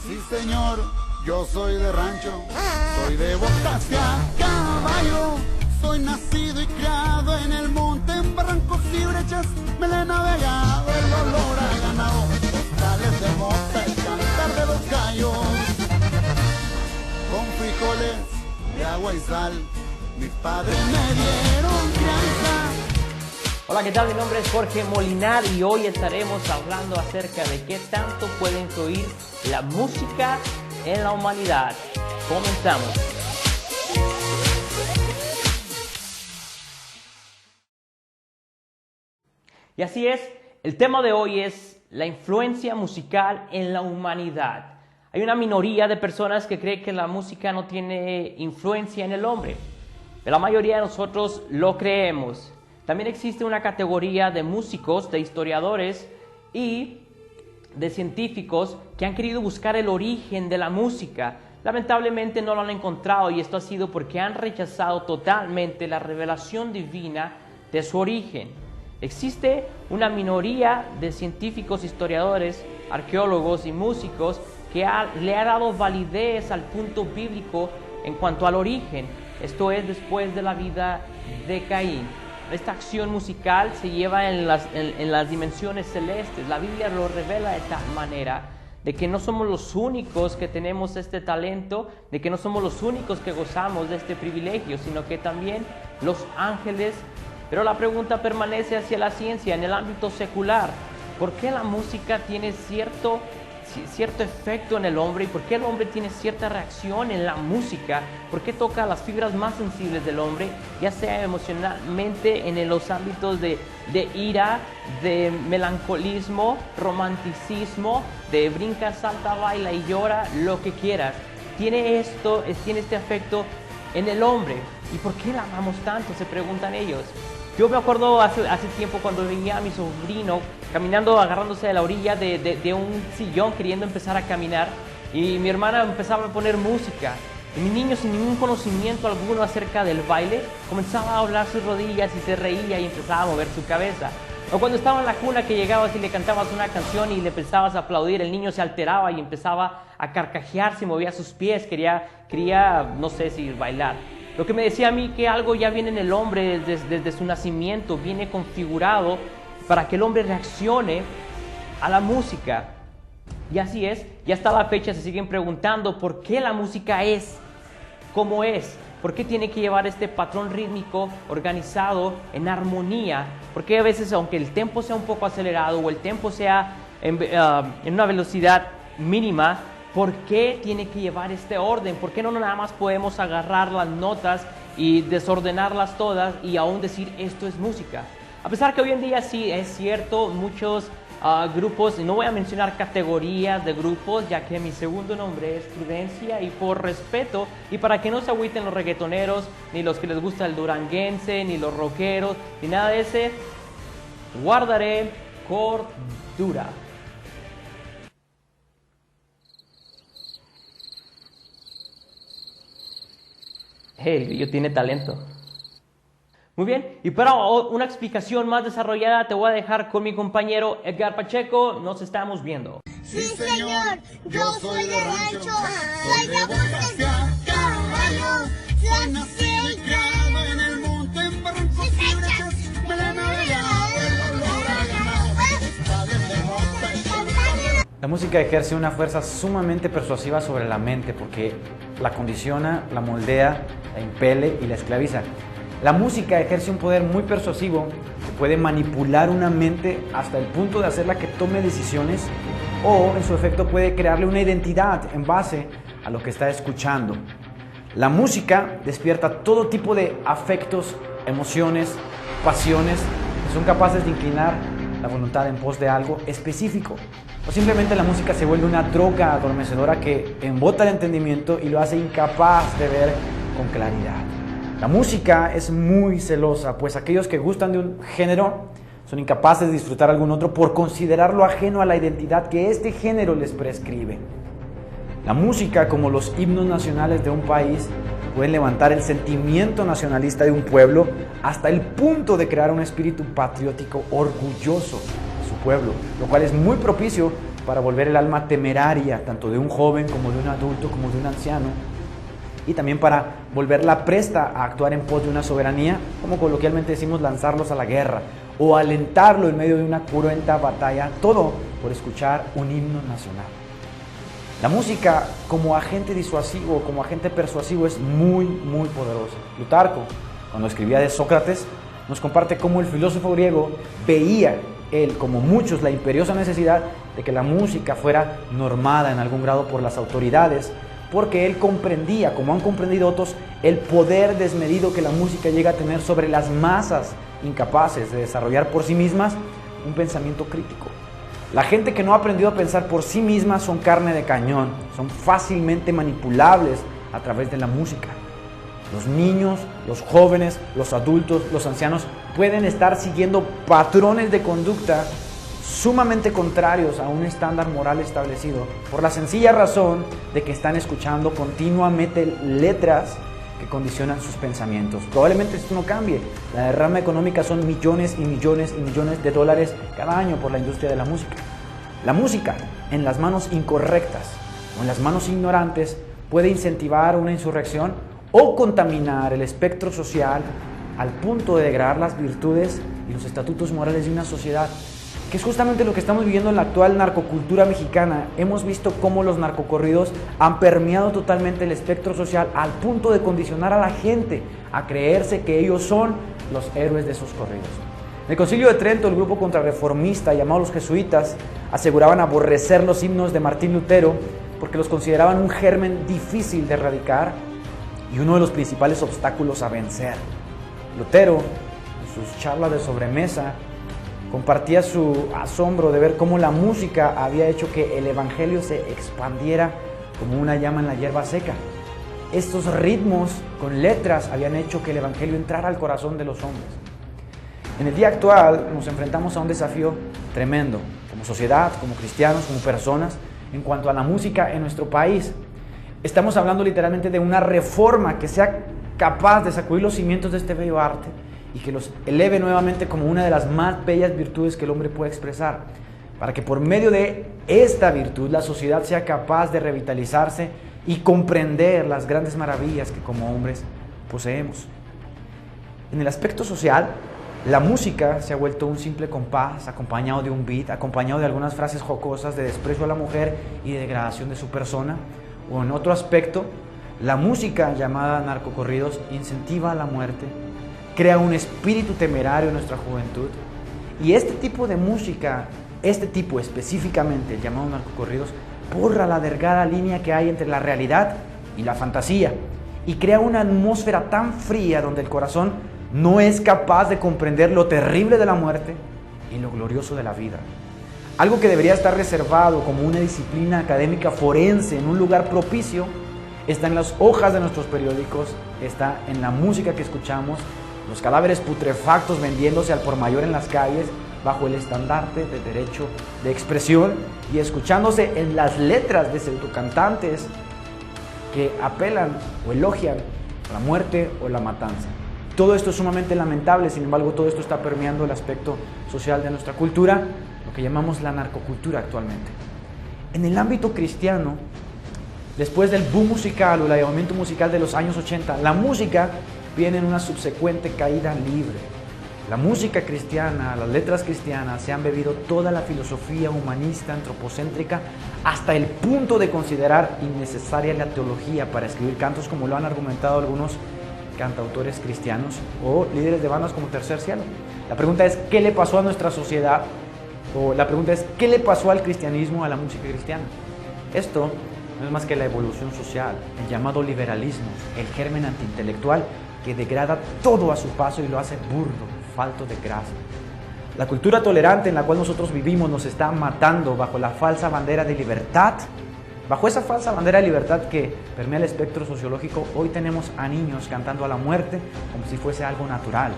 Sí, señor, yo soy de rancho, soy de botas a caballo. Soy nacido y criado en el monte, en barrancos y brechas, me le he navegado el olor a ganado, costales de mota, el cantar de los gallos. Con frijoles de agua y sal, mis padres me dieron crianza. Hola, ¿qué tal? Mi nombre es Jorge Molinar y hoy estaremos hablando acerca de qué tanto puede influir la música en la humanidad. Comenzamos. Y así es, el tema de hoy es la influencia musical en la humanidad. Hay una minoría de personas que cree que la música no tiene influencia en el hombre, pero la mayoría de nosotros lo creemos. También existe una categoría de músicos, de historiadores y de científicos que han querido buscar el origen de la música. Lamentablemente no lo han encontrado y esto ha sido porque han rechazado totalmente la revelación divina de su origen. Existe una minoría de científicos, historiadores, arqueólogos y músicos que le ha dado validez al punto bíblico en cuanto al origen. Esto es después de la vida de Caín. Esta acción musical se lleva en las dimensiones celestes. La Biblia lo revela de tal manera de que no somos los únicos que tenemos este talento, de que no somos los únicos que gozamos de este privilegio, sino que también los ángeles. Pero la pregunta permanece hacia la ciencia, en el ámbito secular. ¿Por qué la música tiene cierto efecto en el hombre y por qué el hombre tiene cierta reacción en la música? ¿Por qué toca las fibras más sensibles del hombre, ya sea emocionalmente en los ámbitos de ira, de melancolismo, romanticismo, de brinca, salta, baila y llora, lo que quieras? Tiene este efecto en el hombre. ¿Y por qué la amamos tanto?, se preguntan ellos. Yo me acuerdo hace tiempo cuando veía a mi sobrino caminando, agarrándose de la orilla de un sillón, queriendo empezar a caminar, y mi hermana empezaba a poner música. Y mi niño, sin ningún conocimiento alguno acerca del baile, comenzaba a doblar sus rodillas y se reía y empezaba a mover su cabeza. O cuando estaba en la cuna, que llegabas y le cantabas una canción y le empezabas a aplaudir, el niño se alteraba y empezaba a carcajearse, movía sus pies, quería no sé si bailar. Lo que me decía a mí que algo ya viene en el hombre desde su nacimiento, viene configurado para que el hombre reaccione a la música. Y así es, y hasta la fecha se siguen preguntando por qué la música es como es, por qué tiene que llevar este patrón rítmico organizado en armonía, por qué a veces, aunque el tempo sea un poco acelerado o el tempo sea en una velocidad mínima, ¿por qué tiene que llevar este orden? ¿Por qué no nada más podemos agarrar las notas y desordenarlas todas y aún decir esto es música? A pesar que hoy en día sí es cierto, muchos grupos, y no voy a mencionar categorías de grupos, ya que mi segundo nombre es Prudencia, y por respeto y para que no se agüiten los reggaetoneros, ni los que les gusta el duranguense, ni los rockeros, ni nada de ese, guardaré cordura. El grillo tiene talento. Muy bien, y para una explicación más desarrollada te voy a dejar con mi compañero Edgar Pacheco. Nos estamos viendo. Sí, señor, yo soy de rancho, soy de botas a caballo. Soy nacido y criado en el monte, en barrancos y brechas, me le he navegado el olor a ganado, costales de mota y cantar. La música ejerce una fuerza sumamente persuasiva sobre la mente porque la condiciona, la moldea, la impele y la esclaviza. La música ejerce un poder muy persuasivo que puede manipular una mente hasta el punto de hacerla que tome decisiones o, en su efecto, puede crearle una identidad en base a lo que está escuchando. La música despierta todo tipo de afectos, emociones, pasiones que son capaces de inclinar la voluntad en pos de algo específico. O simplemente la música se vuelve una droga adormecedora que embota el entendimiento y lo hace incapaz de ver con claridad. La música es muy celosa, pues aquellos que gustan de un género son incapaces de disfrutar algún otro por considerarlo ajeno a la identidad que este género les prescribe. La música, como los himnos nacionales de un país, pueden levantar el sentimiento nacionalista de un pueblo hasta el punto de crear un espíritu patriótico orgulloso de su pueblo, lo cual es muy propicio para volver el alma temeraria, tanto de un joven como de un adulto, como de un anciano, y también para volverla presta a actuar en pos de una soberanía, como coloquialmente decimos, lanzarlos a la guerra, o alentarlo en medio de una cruenta batalla, todo por escuchar un himno nacional. La música como agente disuasivo, como agente persuasivo es muy poderosa. Plutarco, cuando escribía de Sócrates, nos comparte cómo el filósofo griego veía él, como muchos, la imperiosa necesidad de que la música fuera normada en algún grado por las autoridades, porque él comprendía, como han comprendido otros, el poder desmedido que la música llega a tener sobre las masas incapaces de desarrollar por sí mismas un pensamiento crítico. La gente que no ha aprendido a pensar por sí misma son carne de cañón, son fácilmente manipulables a través de la música. Los niños, los jóvenes, los adultos, los ancianos pueden estar siguiendo patrones de conducta sumamente contrarios a un estándar moral establecido por la sencilla razón de que están escuchando continuamente letras que condicionan sus pensamientos. Probablemente esto no cambie. La derrama económica son millones y millones y millones de dólares cada año por la industria de la música. La música, en las manos incorrectas o en las manos ignorantes, puede incentivar una insurrección o contaminar el espectro social al punto de degradar las virtudes y los estatutos morales de una sociedad, que es justamente lo que estamos viviendo en la actual narcocultura mexicana. Hemos visto cómo los narcocorridos han permeado totalmente el espectro social al punto de condicionar a la gente a creerse que ellos son los héroes de esos corridos. En el Concilio de Trento, el grupo contrarreformista llamado los jesuitas aseguraban aborrecer los himnos de Martín Lutero porque los consideraban un germen difícil de erradicar y uno de los principales obstáculos a vencer. Lutero, en sus charlas de sobremesa, compartía su asombro de ver cómo la música había hecho que el evangelio se expandiera como una llama en la hierba seca. Estos ritmos con letras habían hecho que el evangelio entrara al corazón de los hombres. En el día actual nos enfrentamos a un desafío tremendo, como sociedad, como cristianos, como personas, en cuanto a la música en nuestro país. Estamos hablando literalmente de una reforma que sea capaz de sacudir los cimientos de este bello arte y que los eleve nuevamente como una de las más bellas virtudes que el hombre puede expresar, para que por medio de esta virtud la sociedad sea capaz de revitalizarse y comprender las grandes maravillas que como hombres poseemos. En el aspecto social, la música se ha vuelto un simple compás acompañado de un beat, acompañado de algunas frases jocosas de desprecio a la mujer y de degradación de su persona. O en otro aspecto, la música llamada narcocorridos incentiva a la muerte, crea un espíritu temerario en nuestra juventud, y este tipo de música, este tipo específicamente, el llamado narcocorridos, borra la delgada línea que hay entre la realidad y la fantasía, y crea una atmósfera tan fría donde el corazón no es capaz de comprender lo terrible de la muerte y lo glorioso de la vida. Algo que debería estar reservado como una disciplina académica forense en un lugar propicio, está en las hojas de nuestros periódicos, está en la música que escuchamos, los cadáveres putrefactos vendiéndose al por mayor en las calles bajo el estandarte de derecho de expresión y escuchándose en las letras de pseudocantantes que apelan o elogian la muerte o la matanza. Todo esto es sumamente lamentable, sin embargo todo esto está permeando el aspecto social de nuestra cultura, lo que llamamos la narcocultura actualmente. En el ámbito cristiano, después del boom musical o el avivamiento musical de los años 80, la música viene en una subsecuente caída libre. La música cristiana, las letras cristianas se han bebido toda la filosofía humanista, antropocéntrica, hasta el punto de considerar innecesaria la teología para escribir cantos, como lo han argumentado algunos cantautores cristianos o líderes de bandas como Tercer Cielo. La pregunta es, ¿qué le pasó a nuestra sociedad? O la pregunta es, ¿qué le pasó al cristianismo, a la música cristiana? Esto no es más que la evolución social, el llamado liberalismo, el germen antiintelectual que degrada todo a su paso y lo hace burdo, falto de gracia. La cultura tolerante en la cual nosotros vivimos nos está matando bajo la falsa bandera de libertad. Bajo esa falsa bandera de libertad que permea el espectro sociológico, hoy tenemos a niños cantando a la muerte como si fuese algo natural.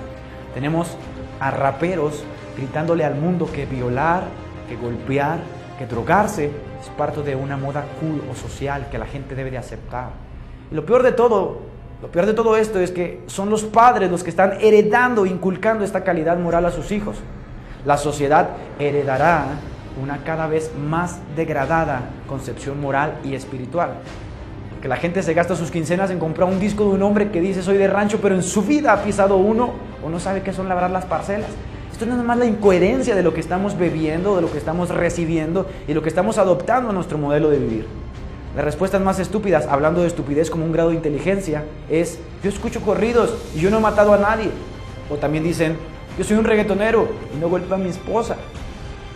Tenemos a raperos gritándole al mundo que violar, que golpear, que drogarse es parte de una moda cool o social que la gente debe de aceptar. Y lo peor de todo esto es que son los padres los que están heredando, inculcando esta calidad moral a sus hijos. La sociedad heredará una cada vez más degradada concepción moral y espiritual. Que la gente se gasta sus quincenas en comprar un disco de un hombre que dice soy de rancho, pero en su vida ha pisado uno o no sabe qué son labrar las parcelas. Esto es nada más la incoherencia de lo que estamos bebiendo, de lo que estamos recibiendo y lo que estamos adoptando a nuestro modelo de vivir. Las respuestas más estúpidas, hablando de estupidez como un grado de inteligencia, es yo escucho corridos y yo no he matado a nadie. O también dicen yo soy un reggaetonero y no golpeo a mi esposa.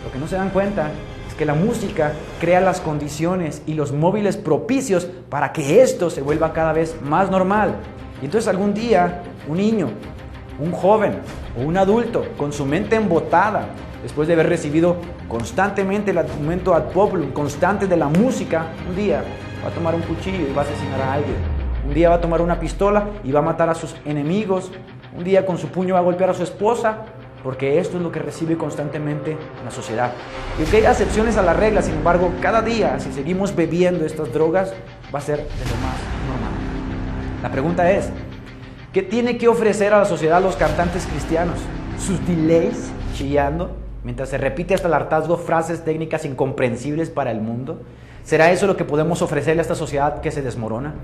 Lo que no se dan cuenta es que la música crea las condiciones y los móviles propicios para que esto se vuelva cada vez más normal. Y entonces algún día un niño, un joven o un adulto con su mente embotada, después de haber recibido constantemente el argumento ad populum constante de la música, un día va a tomar un cuchillo y va a asesinar a alguien. Un día va a tomar una pistola y va a matar a sus enemigos. Un día con su puño va a golpear a su esposa, porque esto es lo que recibe constantemente en la sociedad. Y aunque hay excepciones a la regla, sin embargo, cada día, si seguimos bebiendo estas drogas, va a ser de lo más normal. La pregunta es, ¿qué tiene que ofrecer a la sociedad los cantantes cristianos? ¿Sus delays chillando mientras se repite hasta el hartazgo frases técnicas incomprensibles para el mundo? ¿Será eso lo que podemos ofrecerle a esta sociedad que se desmorona?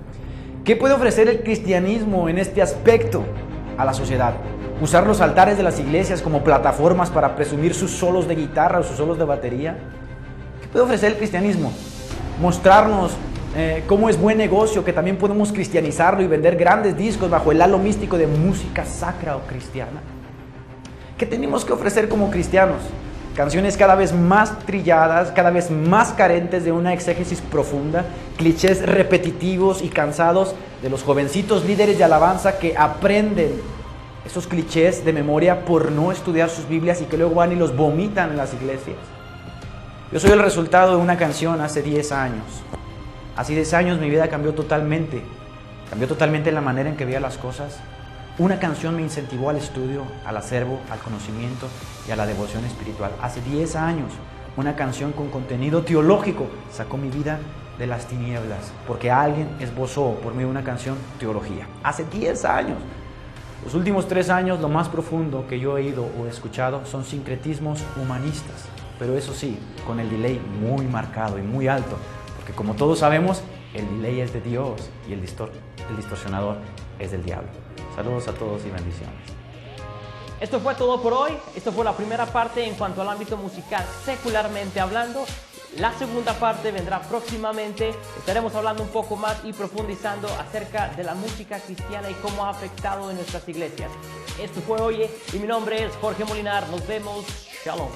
¿Qué puede ofrecer el cristianismo en este aspecto a la sociedad? ¿Usar los altares de las iglesias como plataformas para presumir sus solos de guitarra o sus solos de batería? ¿Qué puede ofrecer el cristianismo? ¿Mostrarnos cómo es buen negocio, que también podemos cristianizarlo y vender grandes discos bajo el halo místico de música sacra o cristiana? ¿Qué tenemos que ofrecer como cristianos? Canciones cada vez más trilladas, cada vez más carentes de una exégesis profunda, clichés repetitivos y cansados de los jovencitos líderes de alabanza que aprenden esos clichés de memoria por no estudiar sus Biblias y que luego van y los vomitan en las iglesias. Yo soy el resultado de una canción hace 10 años. Hace 10 años mi vida cambió totalmente la manera en que veía las cosas. Una canción me incentivó al estudio, al acervo, al conocimiento y a la devoción espiritual. Hace 10 años, una canción con contenido teológico sacó mi vida de las tinieblas, porque alguien esbozó por mí una canción teología. Hace 10 años. Los últimos 3 años, lo más profundo que yo he oído o escuchado son sincretismos humanistas, pero eso sí, con el delay muy marcado y muy alto, porque como todos sabemos, el delay es de Dios y el distorsionador es del diablo. Saludos a todos y bendiciones. Esto fue todo por hoy. Esto fue la primera parte en cuanto al ámbito musical, secularmente hablando. La segunda parte vendrá próximamente. Estaremos hablando un poco más y profundizando acerca de la música cristiana y cómo ha afectado en nuestras iglesias. Esto fue Oye y mi nombre es Jorge Molinar. Nos vemos. Shalom.